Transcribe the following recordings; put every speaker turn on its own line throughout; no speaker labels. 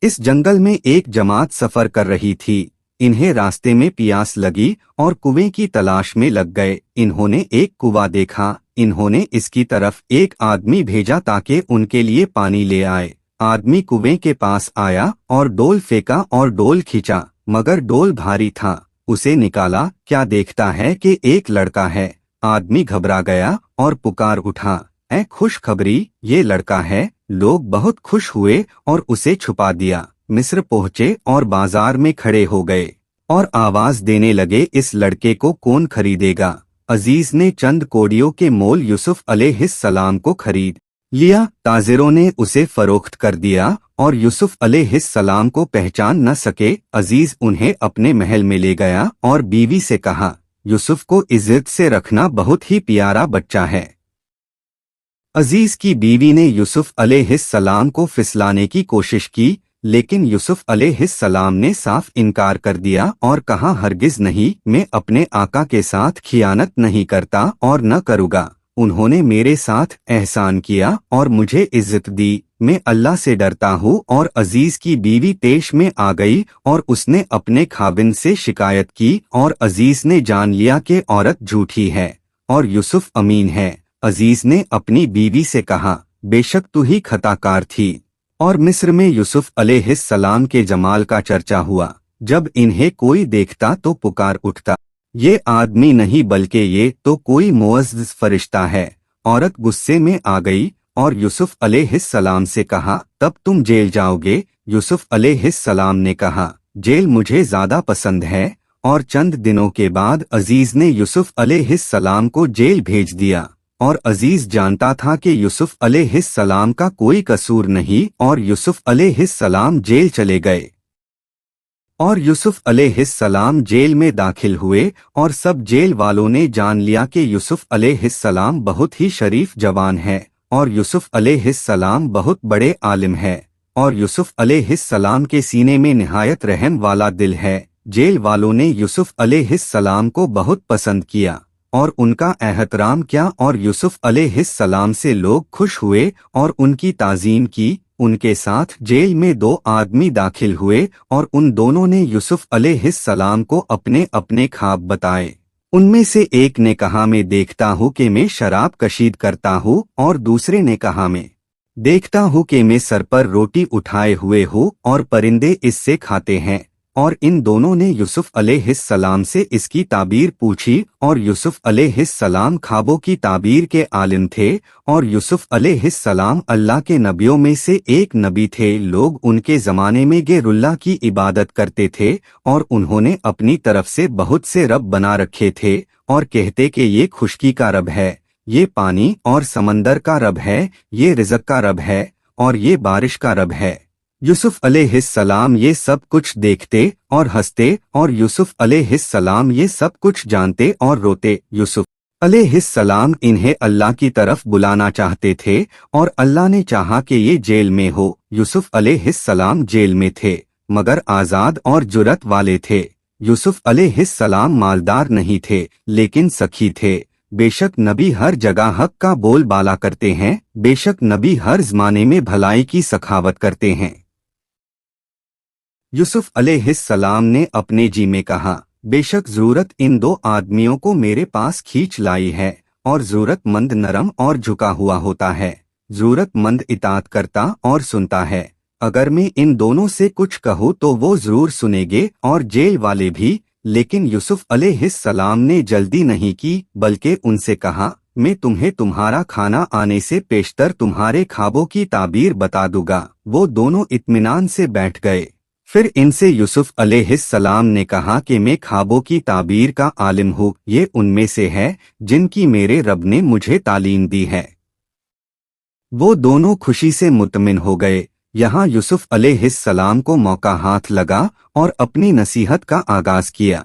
इस जंगल में एक जमात सफर कर रही थी। इन्हें रास्ते में प्यास लगी और कुएं की तलाश में लग गए। इन्होंने एक कुआं देखा। इन्होंने इसकी तरफ एक आदमी भेजा ताकि उनके लिए पानी ले आए। आदमी कुएं के पास आया और डोल फेंका और डोल खींचा, मगर डोल भारी था। उसे निकाला, क्या देखता है कि एक लड़का है। आदमी घबरा गया और पुकार उठा, ऐ खुशखबरी, ये लड़का है। लोग बहुत खुश हुए और उसे छुपा दिया। मिस्र पहुँचे और बाजार में खड़े हो गए और आवाज देने लगे, इस लड़के को कौन खरीदेगा। अजीज ने चंद कोड़ियों के मोल यूसुफ अलैहिस्सलाम को खरीद लिया। ताजिरों ने उसे फरोख्त कर दिया और यूसुफ अलैहिस्सलाम को पहचान न सके। अजीज उन्हें अपने महल में ले गया और बीवी से कहा, यूसुफ को इज्जत से रखना, बहुत ही प्यारा बच्चा है। अजीज की बीवी ने यूसुफ अलैहिस्सलाम को फिसलाने की कोशिश की, लेकिन यूसुफ अलैहिस्सलाम ने साफ इनकार कर दिया और कहा, हरगिज नहीं, मैं अपने आका के साथ खियानत नहीं करता और न करूँगा। उन्होंने मेरे साथ एहसान किया और मुझे इज्जत दी। मैं अल्लाह से डरता हूँ। और अजीज की बीवी पेश में आ गई और उसने अपने खाबिन से शिकायत की और अजीज ने जान लिया कि औरत झूठी है और यूसुफ अमीन है। अजीज ने अपनी बीवी से कहा, बेशक तू ही खताकार थी। और मिस्र में यूसुफ अलैहिस्सलाम के जमाल का चर्चा हुआ। जब इन्हें कोई देखता तो पुकार उठता, ये आदमी नहीं बल्कि ये तो कोई मुअज़्ज़ज़ फरिश्ता है। औरत गुस्से में आ गई और यूसुफ अलैहिस्सलाम से कहा, तब तुम जेल जाओगे। यूसुफ अलैहिस्सलाम ने कहा, जेल मुझे ज्यादा पसंद है। और चंद दिनों के बाद अजीज ने यूसुफ अलैहिस्सलाम को जेल भेज दिया। और अजीज जानता था कि यूसुफ अलैहिस्सलाम का कोई कसूर नहीं और यूसुफ अलैहिस्सलाम जेल चले गए। और यूसुफ अलैहिस्सलाम जेल में दाखिल हुए और सब जेल वालों ने जान लिया कि यूसुफ अलैहिस्सलाम बहुत ही शरीफ जवान है और यूसुफ अलैहिस्सलाम बहुत बड़े आलिम है और यूसुफ अलैहिस्सलाम के सीने में निहायत रहम वाला दिल है। जेल वालों ने यूसुफ अलैहिस्सलाम को बहुत पसंद किया और उनका एहतराम किया और यूसुफ अलैहिस्सलाम से लोग खुश हुए और उनकी ताज़ीम की। उनके साथ जेल में 2 आदमी दाखिल हुए और उन दोनों ने यूसुफ अलैहिस्सलाम को अपने अपने ख्वाब बताए। उनमें से एक ने कहा, मैं देखता हूँ कि मैं शराब कशीद करता हूँ, और दूसरे ने कहा, मैं देखता हूँ कि मैं सर पर रोटी उठाए हुए हूँ और परिंदे इससे खाते हैं। और इन दोनों ने यूसुफ अलैहिस्सलाम से इसकी ताबीर पूछी और यूसुफ अलैहिस्सलाम ख्वाबों की ताबीर के आलिम थे और यूसुफ अलैहिस्सलाम अल्लाह के नबियों में से एक नबी थे। लोग उनके ज़माने में गैरुल्लाह की इबादत करते थे और उन्होंने अपनी तरफ से बहुत से रब बना रखे थे और कहते कि ये खुश्की का रब है, ये पानी और समंदर का रब है, ये रिज़्क़ का रब है और ये बारिश का रब है। यूसुफ अलैहिस्सलाम ये सब कुछ देखते और हंसते और यूसुफ अलैहिस्सलाम ये सब कुछ जानते और रोते। यूसुफ अलैहिस्सलाम इन्हें अल्लाह की तरफ बुलाना चाहते थे और अल्लाह ने चाहा कि ये जेल में हो। यूसुफ अलैहिस्सलाम जेल में थे मगर आज़ाद और जुरत वाले थे। यूसुफ अलैहिस्सलाम मालदार नहीं थे लेकिन सखी थे। बेशक नबी हर जगह हक का बोल बाला करते हैं। बेशक नबी हर ज़माने में भलाई की सखावत करते हैं। यूसुफ अलैहिस्सलाम ने अपने जी में कहा, बेशक ज़रूरत इन 2 आदमियों को मेरे पास खींच लाई है। और ज़रूरतमंद नरम और झुका हुआ होता है, ज़रूरतमंद इताअत करता और सुनता है। अगर मैं इन दोनों से कुछ कहूँ तो वो ज़रूर सुनेंगे और जेल वाले भी। लेकिन यूसुफ अलैहिस्सलाम ने जल्दी नहीं की बल्कि उनसे कहा, मैं तुम्हें तुम्हारा खाना आने से पेशतर तुम्हारे ख्वाबों की ताबीर बता दूंगा। वो दोनों इत्मीनान से बैठ गए। फिर इनसे यूसुफ अलैहिस्सलाम ने कहा कि मैं ख्वाबों की ताबीर का आलिम हूँ। ये उनमें से है जिनकी मेरे रब ने मुझे तालीम दी है। वो दोनों खुशी से मुतमिन हो गए। यहाँ यूसुफ अलैहिस्सलाम को मौका हाथ लगा और अपनी नसीहत का आगाज किया।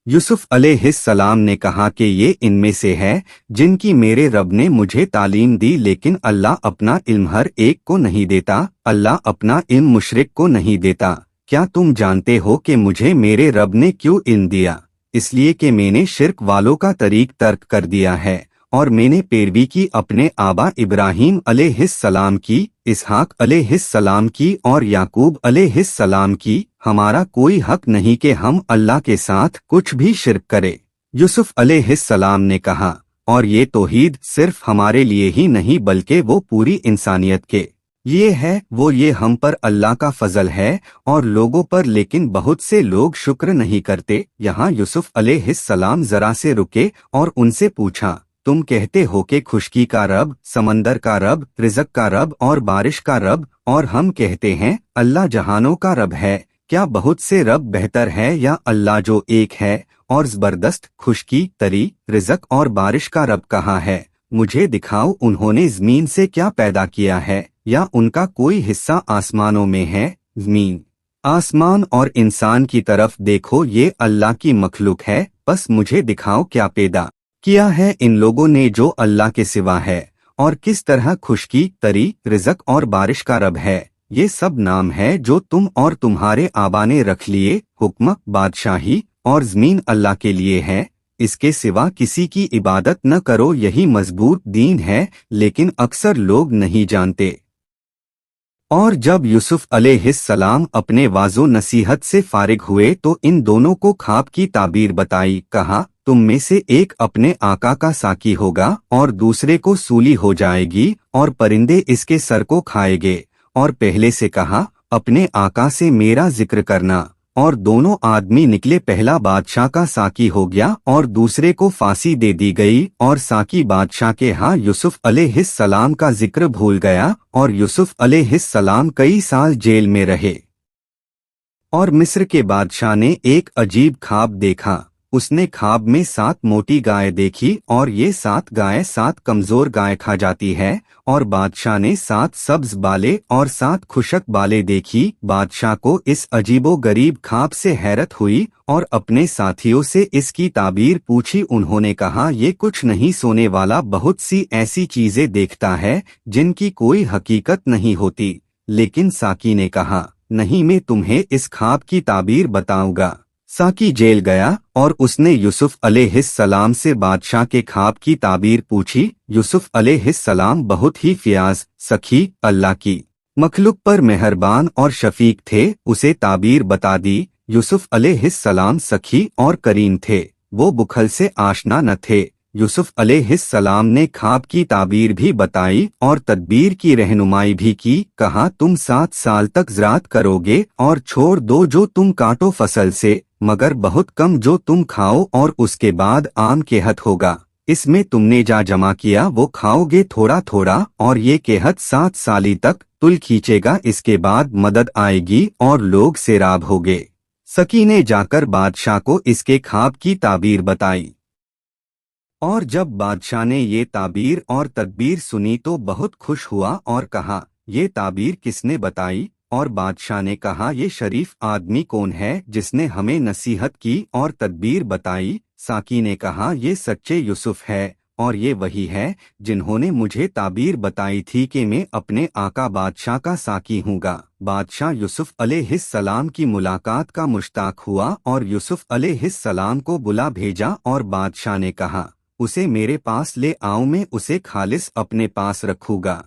यूसुफ अलैहिस्सलाम ने कहा कि ये इनमें से है जिनकी मेरे रब ने मुझे तालीम दी, लेकिन अल्लाह अपना इल्म हर एक को नहीं देता। अल्लाह अपना इल्म मुशरिक को नहीं देता। क्या तुम जानते हो कि मुझे मेरे रब ने क्यों इल्म दिया? इसलिए कि मैंने शिर्क वालों का तरीक तर्क कर दिया है اور میں نے پیروی کی اپنے آبا ابراہیم علیہ السلام کی، اسحاق علیہ السلام کی اور یعقوب علیہ السلام کی، ہمارا کوئی حق نہیں کہ ہم اللہ کے ساتھ کچھ بھی شرک کرے۔ یوسف علیہ السلام نے کہا، اور یہ توحید صرف ہمارے لیے ہی نہیں بلکہ وہ پوری انسانیت کے یہ ہے، وہ یہ ہم پر اللہ کا فضل ہے اور لوگوں پر، لیکن بہت سے لوگ شکر نہیں کرتے۔ یہاں یوسف علیہ السلام ذرا سے رکے اور ان سے پوچھا، تم کہتے ہو کہ خشکی کا رب، سمندر کا رب، رزق کا رب اور بارش کا رب، اور ہم کہتے ہیں اللہ جہانوں کا رب ہے، کیا بہت سے رب بہتر ہے یا اللہ جو ایک ہے؟ اور زبردست خشکی، تری، رزق اور بارش کا رب کہاں ہے؟ مجھے دکھاؤ انہوں نے زمین سے کیا پیدا کیا ہے، یا ان کا کوئی حصہ آسمانوں میں ہے؟ زمین، آسمان اور انسان کی طرف دیکھو، یہ اللہ کی مخلوق ہے، بس مجھے دکھاؤ کیا پیدا کیا ہے ان لوگوں نے جو اللہ کے سوا ہے، اور کس طرح خشکی، تری، رزق اور بارش کا رب ہے۔ یہ سب نام ہے جو تم اور تمہارے آبا نے رکھ لیے، حکم، بادشاہی اور زمین اللہ کے لیے ہے، اس کے سوا کسی کی عبادت نہ کرو، یہی مضبوط دین ہے، لیکن اکثر لوگ نہیں جانتے۔ اور جب یوسف علیہ السلام اپنے واعظ و نصیحت سے فارغ ہوئے تو ان دونوں کو خواب کی تعبیر بتائی، کہا، تم میں سے ایک اپنے آقا کا ساقی ہوگا اور دوسرے کو سولی ہو جائے گی اور پرندے اس کے سر کو کھائے گے، اور پہلے سے کہا، اپنے آقا سے میرا ذکر کرنا، اور دونوں آدمی نکلے، پہلا بادشاہ کا ساقی ہو گیا اور دوسرے کو پھانسی دے دی گئی، اور ساقی بادشاہ کے ہاں یوسف علیہ السلام کا ذکر بھول گیا، اور یوسف علیہ السلام کئی سال جیل میں رہے۔ اور مصر کے بادشاہ نے ایک عجیب خواب دیکھا، اس نے خواب میں 7 موٹی گائے دیکھی، اور یہ 7 گائے 7 کمزور گائے کھا جاتی ہے، اور بادشاہ نے 7 سبز بالے اور 7 خشک بالے دیکھی۔ بادشاہ کو اس عجیب و غریب خواب سے حیرت ہوئی اور اپنے ساتھیوں سے اس کی تعبیر پوچھی، انہوں نے کہا، یہ کچھ نہیں، سونے والا بہت سی ایسی چیزیں دیکھتا ہے جن کی کوئی حقیقت نہیں ہوتی۔ لیکن ساقی نے کہا، نہیں، میں تمہیں اس خواب کی تعبیر بتاؤں گا۔ ساقی جیل گیا اور اس نے یوسف علیہ السلام سے بادشاہ کے خواب کی تعبیر پوچھی۔ یوسف علیہ السلام بہت ہی فیاض، سخی، اللہ کی مخلوق پر مہربان اور شفیق تھے، اسے تعبیر بتا دی۔ یوسف علیہ السلام سخی اور کریم تھے، وہ بخل سے آشنا نہ تھے۔ یوسف علیہ السلام نے خواب کی تعبیر بھی بتائی اور تدبیر کی رہنمائی بھی کی، کہا، تم 7 سال تک زراعت کرو گے اور چھوڑ دو جو تم کاٹو فصل سے، مگر بہت کم جو تم کھاؤ، اور اس کے بعد عام قحط ہوگا، اس میں تم نے جا جمع کیا وہ کھاؤ گے تھوڑا تھوڑا، اور یہ قحط 7 سالی تک طول کھینچے گا، اس کے بعد مدد آئے گی اور لوگ سیراب ہوگے۔ سکی نے جا کر بادشاہ کو اس کے خواب کی تعبیر بتائی، اور جب بادشاہ نے یہ تعبیر اور تدبیر سنی تو بہت خوش ہوا اور کہا، یہ تعبیر کس نے بتائی؟ اور بادشاہ نے کہا، یہ شریف آدمی کون ہے جس نے ہمیں نصیحت کی اور تدبیر بتائی؟ ساقی نے کہا، یہ سچے یوسف ہے، اور یہ وہی ہے جنہوں نے مجھے تعبیر بتائی تھی کہ میں اپنے آقا بادشاہ کا ساقی ہوں گا۔ بادشاہ یوسف علیہ السلام کی ملاقات کا مشتاق ہوا اور یوسف علیہ السلام کو بلا بھیجا، اور بادشاہ نے کہا، اسے میرے پاس لے آؤں، میں اسے خالص اپنے پاس رکھوں گا۔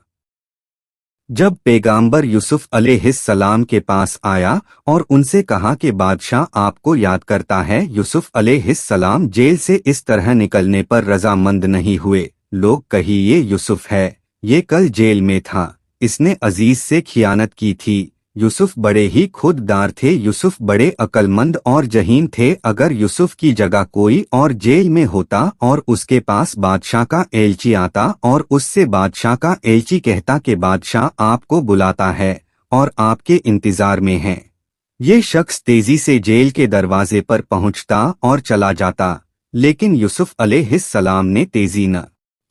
جب پیغامبر یوسف علیہ السلام کے پاس آیا اور ان سے کہا کہ بادشاہ آپ کو یاد کرتا ہے، یوسف علیہ السلام جیل سے اس طرح نکلنے پر رضامند نہیں ہوئے۔ لوگ کہی، یہ یوسف ہے، یہ کل جیل میں تھا، اس نے عزیز سے خیانت کی تھی۔ یوسف بڑے ہی خوددار تھے، یوسف بڑے عقل مند اور ذہین تھے، اگر یوسف کی جگہ کوئی اور جیل میں ہوتا اور اس کے پاس بادشاہ کا ایلچی آتا اور اس سے بادشاہ کا ایلچی کہتا کہ بادشاہ آپ کو بلاتا ہے اور آپ کے انتظار میں ہے، یہ شخص تیزی سے جیل کے دروازے پر پہنچتا اور چلا جاتا، لیکن یوسف علیہ السلام نے تیزی نہ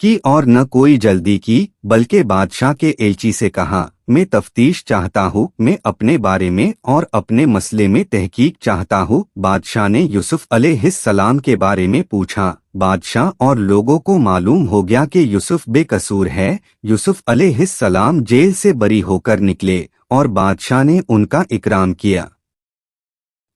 کی اور نہ کوئی جلدی کی، بلکہ بادشاہ کے ایلچی سے کہا، میں تفتیش چاہتا ہوں، میں اپنے بارے میں اور اپنے مسئلے میں تحقیق چاہتا ہوں۔ بادشاہ نے یوسف علیہ السلام کے بارے میں پوچھا، بادشاہ اور لوگوں کو معلوم ہو گیا کہ یوسف بے قصور ہے۔ یوسف علیہ السلام جیل سے بری ہو کر نکلے اور بادشاہ نے ان کا اکرام کیا۔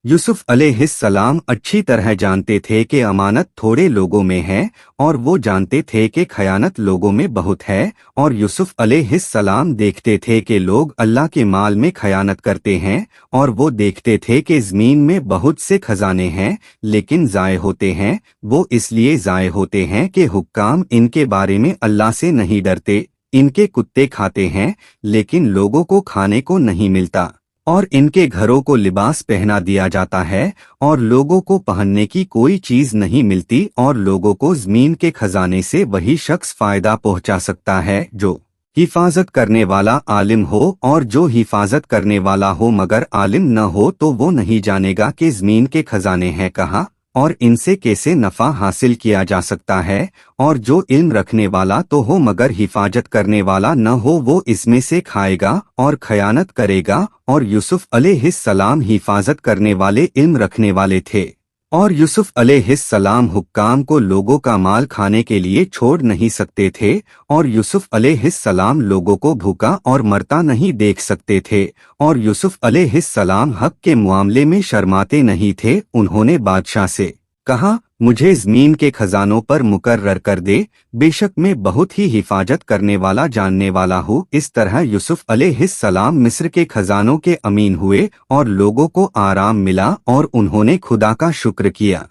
यूसुफ अलैहिस्सलाम अच्छी तरह जानते थे कि अमानत थोड़े लोगों में है और वो जानते थे कि खयानत लोगों में बहुत है, और यूसुफ अलैहिस्सलाम देखते थे कि लोग अल्लाह के माल में खयानत करते हैं, और वो देखते थे कि ज़मीन में बहुत से खजाने हैं लेकिन ज़ाय होते हैं। वो इसलिए ज़ाय होते हैं कि हुक्काम इनके बारे में अल्लाह से नहीं डरते। इनके कुत्ते खाते हैं लेकिन लोगों को खाने को नहीं मिलता, और इनके घरों को लिबास पहना दिया जाता है और लोगों को पहनने की कोई चीज नहीं मिलती, और लोगों को ज़मीन के खजाने से वही शख्स फायदा पहुंचा सकता है जो हिफाजत करने वाला आलिम हो, और जो हिफाजत करने वाला हो मगर आलिम न हो तो वो नहीं जानेगा कि ज़मीन के खजाने हैं कहाँ और इनसे कैसे नफा हासिल किया जा सकता है। और जो इल्म रखने वाला तो हो मगर हिफाजत करने वाला न हो वो इसमें से खाएगा और खयानत करेगा। और यूसुफ अलैहिस्सलाम हिफाजत करने वाले इल्म रखने वाले थे, और यूसुफ अलैहिस्सलाम हुक्काम को लोगों का माल खाने के लिए छोड़ नहीं सकते थे, और यूसुफ अलैहिस्सलाम लोगों को भूखा और मरता नहीं देख सकते थे, और यूसुफ अलैहिस्सलाम हक के मामले में शर्माते नहीं थे। उन्होंने बादशाह से कहा, मुझे ज़मीन के खजानों पर मुकर्रर कर दे, बेशक मैं बहुत ही हिफाजत करने वाला जानने वाला हूँ। इस तरह यूसुफ अलैहिस्सलाम मिस्र के खजानों के अमीन हुए और लोगों को आराम मिला और उन्होंने खुदा का शुक्र किया।